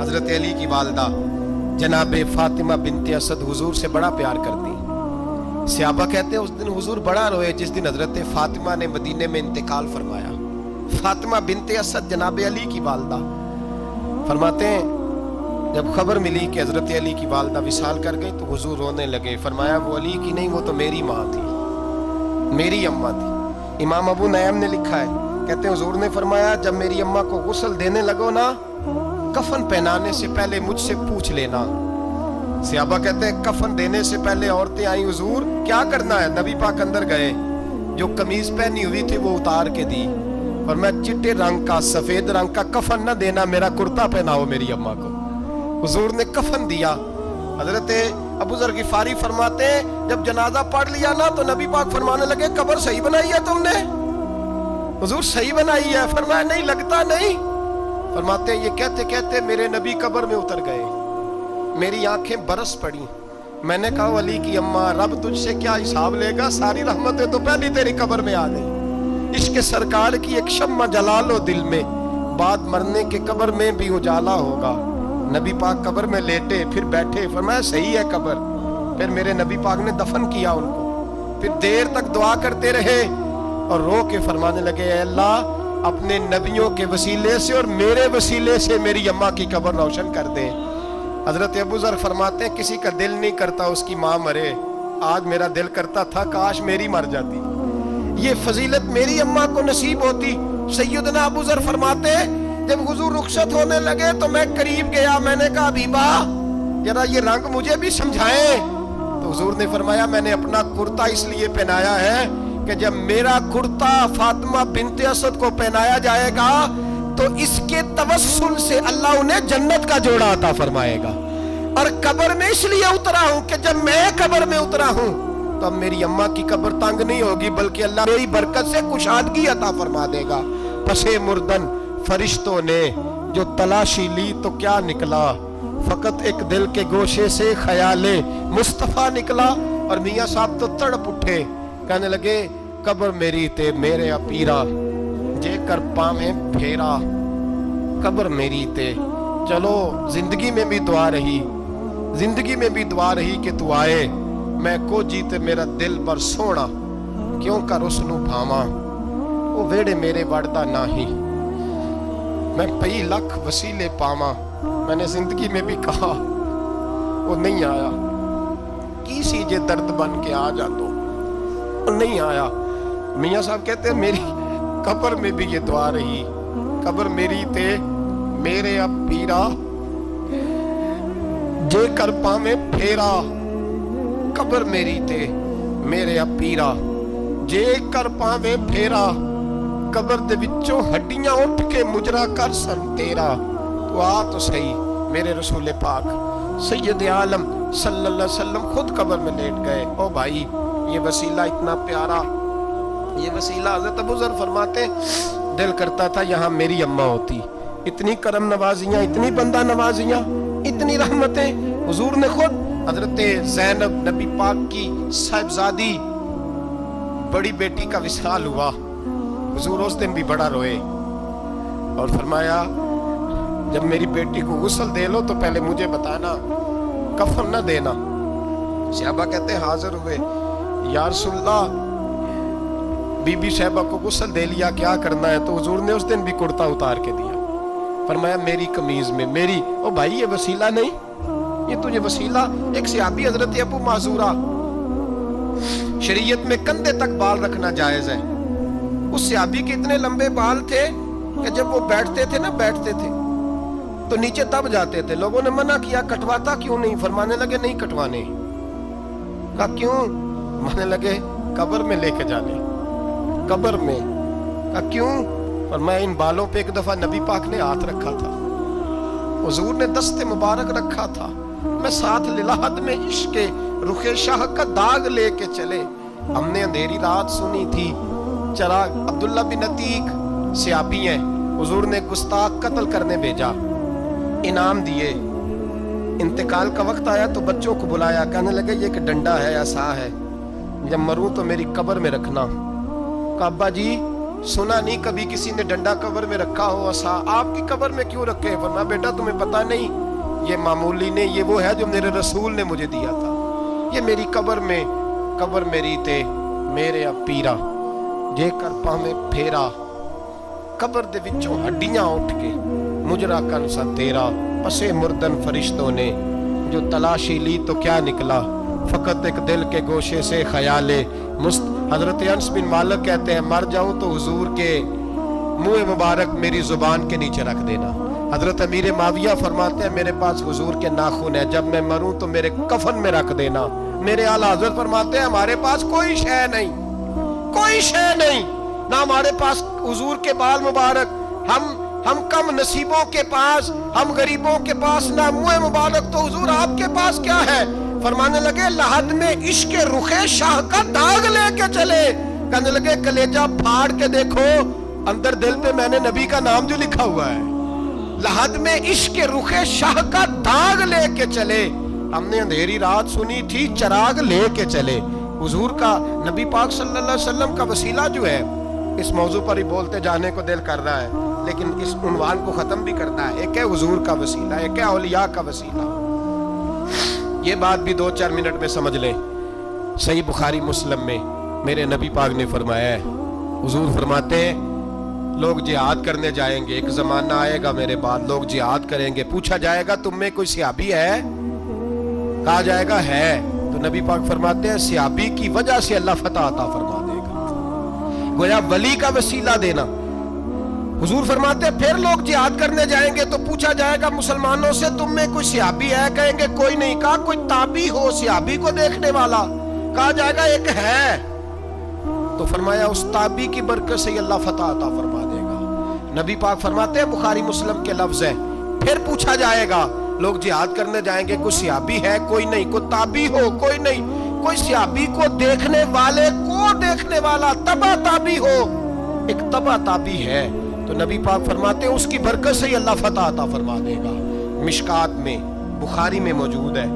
حضرت علی کی والدہ جناب فاطمہ بنت اسد حضور سے بڑا پیار کرتی. صحابہ کہتے ہیں اس دن حضور بڑا روئے جس دن حضرت فاطمہ نے مدینے میں انتقال فرمایا. فاطمہ بنت اسد جناب علی کی والدہ فرماتے ہیں جب خبر ملی کہ حضرت علی کی والدہ وصال کر گئی تو حضور رونے لگے. فرمایا وہ علی کی نہیں، وہ تو میری ماں تھی، میری اماں تھی. امام ابو نعیم نے لکھا ہے، کہتے ہیں حضور نے فرمایا جب میری اماں کو غسل دینے لگو نا، کفن پہنانے سے پہلے مجھ سے پوچھ لینا. صحابہ کہتے ہیں کفن دینے سے پہلے عورتیں آئیں، حضور کیا کرنا ہے؟ نبی پاک اندر گئے، جو قمیض پہنی ہوئی تھی وہ اتار کے دی. اور میں چٹے رنگ کا سفید رنگ کا کفن نہ دینا، میرا کرتا پہناؤ میری اماں کو. حضور نے کفن دیا. حضرت ابو ذر غفاری فرماتے ہیں جب جنازہ پڑھ لیا نا تو نبی پاک فرمانے لگے قبر صحیح بنائی ہے تم نے؟ حضور صحیح بنائی ہے. فرمایا نہیں، لگتا نہیں. فرماتے ہیں یہ کہتے کہتے میرے نبی قبر میں اتر گئے، میری آنکھیں برس پڑی. میں نے کہا علی کی اماں رب تجھ سے کیا حساب لے گا، ساری رحمتیں تو پہلی تیری قبر میں آ گئی. عشق سرکار کی ایک شمع جلا لو دل میں، بعد مرنے کے قبر میں بھی اجالا ہوگا. نبی پاک قبر میں لیٹے پھر بیٹھے، فرمایا صحیح ہے قبر. پھر میرے نبی پاک نے دفن کیا ان کو. پھر دیر تک دعا کرتے رہے اور رو کے فرمانے لگے اے اللہ اپنے نبیوں کے وسیلے سے اور میرے وسیلے سے میری اماں کی قبر روشن کر دے. حضرت ابو ذر فرماتے ہیں کسی کا دل نہیں کرتا اس کی ماں مرے، آج میرا دل کرتا تھا کاش میری مر جاتی، یہ فضیلت میری اماں کو نصیب ہوتی. سیدنا ابو ذر فرماتے ہیں جب حضور رخصت ہونے لگے تو میں قریب گیا، میں نے کہا حبیبہ ذرا یہ رنگ مجھے بھی سمجھائیں. تو حضور نے فرمایا میں نے اپنا کرتا اس لیے پہنایا ہے کہ جب میرا کرتا فاطمہ بنت اسد کو پہنایا جائے گا تو اس کے توسل سے اللہ انہیں جنت کا جوڑا عطا فرمائے گا. اور قبر میں اس لیے اترا ہوں کہ جب میں قبر میں اترا ہوں تو اب میری اماں کی قبر تنگ نہیں ہوگی بلکہ اللہ میری برکت سے کشادگی عطا فرما دے گا. پسے مردن فرشتوں نے جو تلاشی لی تو کیا نکلا، فقط ایک دل کے گوشے سے خیال مصطفیٰ نکلا. اور میاں صاحب تو تڑپ اٹھے، کہنے لگے قبر میری تے میرے اپیرا جے کر پاویں پھیرا. قبر میری تے چلو زندگی میں بھی دعا رہی، زندگی میں بھی دعا رہی کہ تو آئے. میں کو جیتے میرا دل پر سونا کیوں کر اس نو بھاواں، وہ ویڑے میرے وڑدا ناہی، میں پئی لکھ وسیلے پاواں. میں نے زندگی میں بھی کہا وہ نہیں آیا، کی سی جے درد بن کے آ جا تو وہ نہیں آیا. میاں صاحب کہتے ہیں میری قبر میں بھی یہ دعا رہی، قبر میری تے میرے اب پیرا جے کر پاویں پھیرا. قبر میری تے میرے اب پیرا جے کر پاویں پھیرا. قبر دے وچوں ہڈیاں اٹھ کے مجرا کر سن تیرا. تو آ تو صحیح میرے رسول پاک سید عالم صلی اللہ علیہ وسلم خود قبر میں لیٹ گئے. او بھائی یہ وسیلہ اتنا پیارا، یہ وسیلہ. حضرت ابو ذر فرماتے دل کرتا تھا یہاں میری اماں ہوتی. اتنی کرم نوازیاں، اتنی بندہ نوازیاں، اتنی رحمتیں. حضور نے خود حضرت زینب نبی پاک کی صاحبزادی بڑی بیٹی کا وصال ہوا، حضور اس دن بھی بڑا روئے اور فرمایا جب میری بیٹی کو غسل دے لو تو پہلے مجھے بتانا، کفن نہ دینا. صحابہ کہتے ہیں حاضر ہوئے، یا رسول اللہ بی بی صاحبہ کو غسل دے لیا کیا کرنا ہے؟ تو حضور نے اس دن بھی کرتا اتار کے دیا. فرمایا میری قمیض میں میری. او بھائی یہ وسیلہ نہیں، یہ تجھے وسیلہ. ایک صحابی حضرت ابو معذورہ، شریعت میں کندھے تک بال رکھنا جائز ہے. اس صحابی کے اتنے لمبے بال تھے کہ جب وہ بیٹھتے تھے تو نیچے دب جاتے تھے. لوگوں نے منع کیا کٹواتا کیوں نہیں؟ فرمانے لگے نہیں کٹوانے. کہا کیوں؟ مانے لگے قبر میں لے کے جانے. قبر میں. کہا کیوں؟ فرمایا ان بالوں پہ ایک دفعہ نبی پاک نے ہاتھ رکھا تھا، حضور نے دست مبارک رکھا تھا، میں ساتھ للہد میں عشق رخ شاہ کا داغ لے کے چلے. ہم نے اندھیری رات سنی تھی چراغ. عبداللہ بن عتیق صحابی ہیں، حضور نے گستاخ قتل کرنے بھیجا، انعام دیے. انتقال کا وقت آیا تو بچوں کو بلایا، کہنے لگے یہ ایک ڈنڈا ہے عصا ہے، جب مروں تو میری قبر میں رکھنا. کہا ابا جی سنا نہیں کبھی کسی نے ڈنڈا قبر میں رکھا ہو عصا، آپ کی قبر میں کیوں رکھے؟ فرمایا بیٹا تمہیں پتہ نہیں، یہ معمولی نہیں، یہ وہ ہے جو میرے رسول نے مجھے دیا تھا، یہ میری قبر میں، قبر میری تے میرے اب پیرا جے کر پاویں پھیرا، قبر دے وچوں ہڈیاں اٹھ کے مجرا کن سا تیرا، پسے مردن فرشتوں نے جو تلاشی لی تو کیا نکلا، فقط ایک دل کے گوشے سے خیال حضرت انس بن مالک کہتے ہیں مر جاؤں تو حضور کے منہ مبارک میری زبان کے نیچے رکھ دینا۔ حضرت امیر معاویہ فرماتے ہیں میرے پاس حضور کے ناخن ہے، جب میں مروں تو میرے کفن میں رکھ دینا۔ میرے اعلیٰ حضرت فرماتے ہیں ہمارے پاس کوئی شے نہیں، کوئی شے نہیں، نہ ہمارے پاس حضور کے بال مبارک، ہم کم نصیبوں کے پاس، ہم غریبوں کے پاس نہ منہ مبارک، تو حضور آپ کے پاس کیا ہے؟ فرمانے لگے لحد میں عشق رخ شاہ کا داغ لے کے چلے، کہنے لگے کلیجہ پھاڑ کے دیکھو اندر دل پہ میں نے نبی کا نام جو لکھا ہوا ہے، لحد میں عشق رخ شاہ کا داغ لے کے چلے، ہم نے اندھیری رات سنی تھی چراغ لے کے چلے۔ حضور کا، نبی پاک صلی اللہ علیہ وسلم کا وسیلہ جو ہے، اس موضوع پر ہی بولتے جانے کو دل کر رہا ہے لیکن اس عنوان کو ختم بھی کرنا ہے۔ ایک ہے حضور کا وسیلہ، ایک ہے اولیاء کا وسیلہ۔ یہ بات بھی 2-4 منٹ میں سمجھ لیں۔ صحیح بخاری مسلم میں میرے نبی پاک نے فرمایا ہے، حضور فرماتے ہیں لوگ جہاد کرنے جائیں گے، ایک زمانہ آئے گا میرے بعد لوگ جہاد کریں گے، پوچھا جائے گا تم میں کوئی صحابی ہے؟ کہا جائے گا ہے، تو نبی پاک فرماتے ہیں صحابی کی وجہ سے اللہ فتح عطا فرما دے گا، گویا ولی کا وسیلہ دینا۔ حضور فرماتے ہیں پھر لوگ جہاد کرنے جائیں گے تو پوچھا جائے گا مسلمانوں سے تم میں کوئی صحابی ہے؟ کہیں گے کوئی نہیں۔ کہا کوئی تابعی ہو صحابی کو دیکھنے والا؟ کہا جائے گا ایک ہے، تو فرمایا اس تابعی کی برکت سے اللہ فتح عطا فرما دے گا۔ نبی پاک فرماتے ہیں بخاری مسلم کے لفظ ہے، پھر پوچھا جائے گا لوگ جہاد کرنے جائیں گے کوئی صحابی ہے؟ کوئی نہیں۔ کوئی تابعی ہو؟ کوئی نہیں۔ کوئی صحابی کو دیکھنے والے کو دیکھنے والا تبع تابعی ہو؟ ایک تبع تابعی ہے، تو نبی پاک فرماتے ہیں اس کی برکت سے ہی اللہ فتح عطا فرما دے گا۔ مشکات میں، بخاری میں موجود ہے،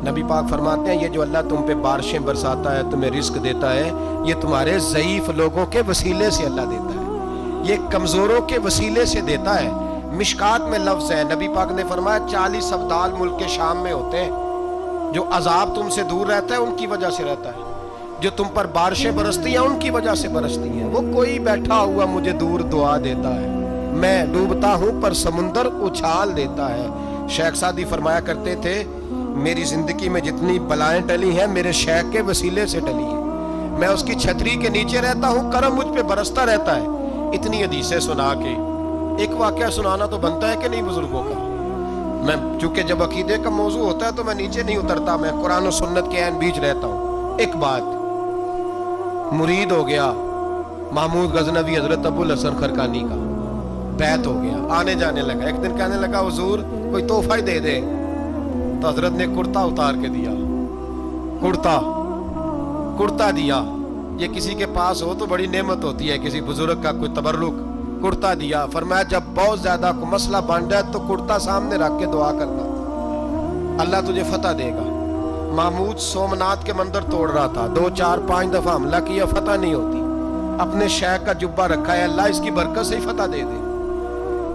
نبی پاک فرماتے ہیں یہ جو اللہ تم پہ بارشیں برساتا ہے، تمہیں رزق دیتا ہے، یہ تمہارے ضعیف لوگوں کے وسیلے سے اللہ دیتا ہے، یہ کمزوروں کے وسیلے سے دیتا ہے۔ مشکات میں لفظ ہے، نبی پاک نے فرمایا 40 ابدال ملک شام میں ہوتے ہیں، جو عذاب تم سے دور رہتا ہے ان کی وجہ سے رہتا ہے، جو تم پر بارشیں برستی ہیں ان کی وجہ سے برستی ہیں۔ وہ کوئی بیٹھا ہوا مجھے دور دعا دیتا ہے، میں ڈوبتا ہوں پر سمندر اچھال دیتا ہے۔ شیخ سعدی فرمایا کرتے تھے میری زندگی میں جتنی بلائیں ٹلی ہیں میرے شیخ کے وسیلے سے ٹلی ہیں، میں اس کی چھتری کے نیچے رہتا ہوں، کرم مجھ پہ برستا رہتا ہے۔ اتنی حدیثیں سنا کے ایک واقعہ سنانا تو بنتا ہے کہ نہیں بزرگوں کا؟ میں چونکہ جب عقیدے کا موضوع ہوتا ہے تو میں نیچے نہیں اترتا، میں قرآن و سنت کے عین بیچ رہتا ہوں۔ ایک بات، مرید ہو گیا محمود غزنوی حضرت ابو الحسن خرقانی کا، بیعت ہو گیا، آنے جانے لگا۔ ایک دن کہنے لگا حضور کوئی تحفہ ہی دے دے، تو حضرت نے کرتا اتار کے دیا، کرتا دیا۔ یہ کسی کے پاس ہو تو بڑی نعمت ہوتی ہے، کسی بزرگ کا کوئی تبرک، کرتا دیا۔ فرمایا جب بہت زیادہ کوئی مسئلہ بن جائے تو کرتا سامنے رکھ کے دعا کرنا، اللہ تجھے فتح دے گا۔ محمود سومنات کے مندر توڑ رہا تھا، 2 4 5 دفعہ حملہ کیا، فتح نہیں ہوتی، اپنے شیخ کا جبہ رکھا ہے، اللہ اس کی برکت سے ہی فتح دے دے۔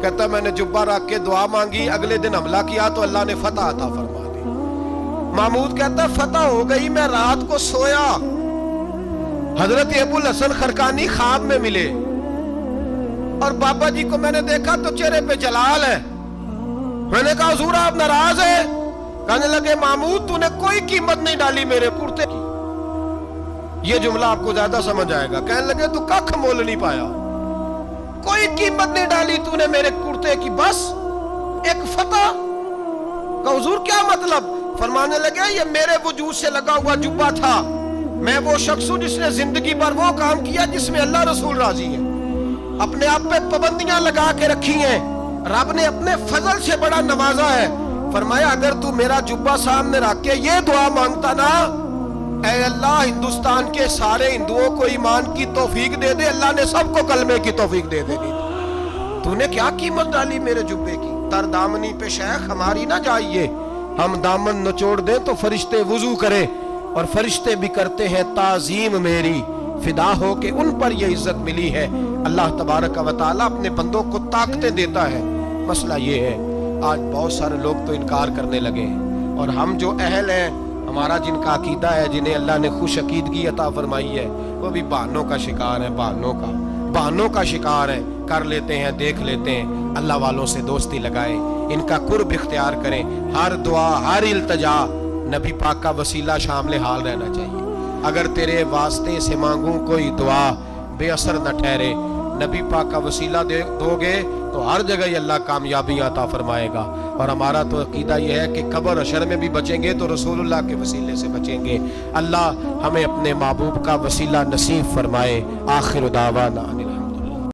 کہتا میں نے جبہ رکھ کے دعا مانگی، اگلے دن حملہ کیا تو اللہ نے فتح عطا فرما دی۔ محمود کہتا فتح ہو گئی، میں رات کو سویا، حضرت ابو الحسن خرقانی خواب میں ملے، اور بابا جی کو میں نے دیکھا تو چہرے پہ جلال ہے۔ میں نے کہا حضور آپ ناراض ہیں؟ کہنے لگے محمود تو نے کوئی قیمت نہیں ڈالی میرے کرتے کی۔ یہ جملہ آپ کو زیادہ سمجھ آئے گا۔ کہنے لگے تو ککھ مول نہیں پایا، کوئی قیمت نہیں ڈالی تو نے میرے کرتے کی، بس ایک فتح۔ کہ حضور کیا مطلب؟ فرمانے لگے یہ میرے وجود سے لگا ہوا جبہ تھا، میں وہ شخص ہوں جس نے زندگی پر وہ کام کیا جس میں اللہ رسول راضی ہے، اپنے آپ پہ پابندیاں لگا کے رکھی ہیں، رب نے اپنے فضل سے بڑا نوازا ہے۔ فرمایا اگر تو میرا جبہ سامنے رکھ کے یہ دعا مانگتا نا، اے اللہ ہندوستان کے سارے ہندوؤں کو ایمان کی توفیق دے دے، اللہ نے سب کو کلمے کی توفیق دے دینی۔ تو نے کیا قیمت ڈالی میرے جبے کی؟ تر دامنی پہ شیخ ہماری نہ جائیے، ہم دامن نچوڑ دیں تو فرشتے وضو کرے، اور فرشتے بھی کرتے ہیں تعظیم میری، فدا ہو کہ ان پر یہ عزت ملی ہے۔ اللہ تبارک و تعالیٰ اپنے بندوں کو طاقتیں دیتا ہے۔ مسئلہ یہ ہے آج بہت سارے لوگ تو انکار کرنے لگے ہیں، اور ہم جو اہل ہیں، ہمارا جن کا عقیدہ ہے، جنہیں اللہ نے خوش عقیدگی عطا فرمائی ہے، وہ بھی بہانوں کا شکار ہے، بہانوں کا شکار ہے۔ کر لیتے ہیں، دیکھ لیتے ہیں۔ اللہ والوں سے دوستی لگائیں، ان کا قرب اختیار کریں۔ ہر دعا، ہر التجا نبی پاک کا وسیلہ شامل حال رہنا چاہیے۔ اگر تیرے واسطے سے مانگوں کوئی دعا بے اثر نہ ٹھہرے، نبی پاک کا وسیلہ دو گے تو ہر جگہ ہی اللہ کامیابی عطا فرمائے گا۔ اور ہمارا تو عقیدہ یہ ہے کہ قبر حشر میں بھی بچیں گے تو رسول اللہ کے وسیلے سے بچیں گے۔ اللہ ہمیں اپنے محبوب کا وسیلہ نصیب فرمائے۔ آخر دعوانا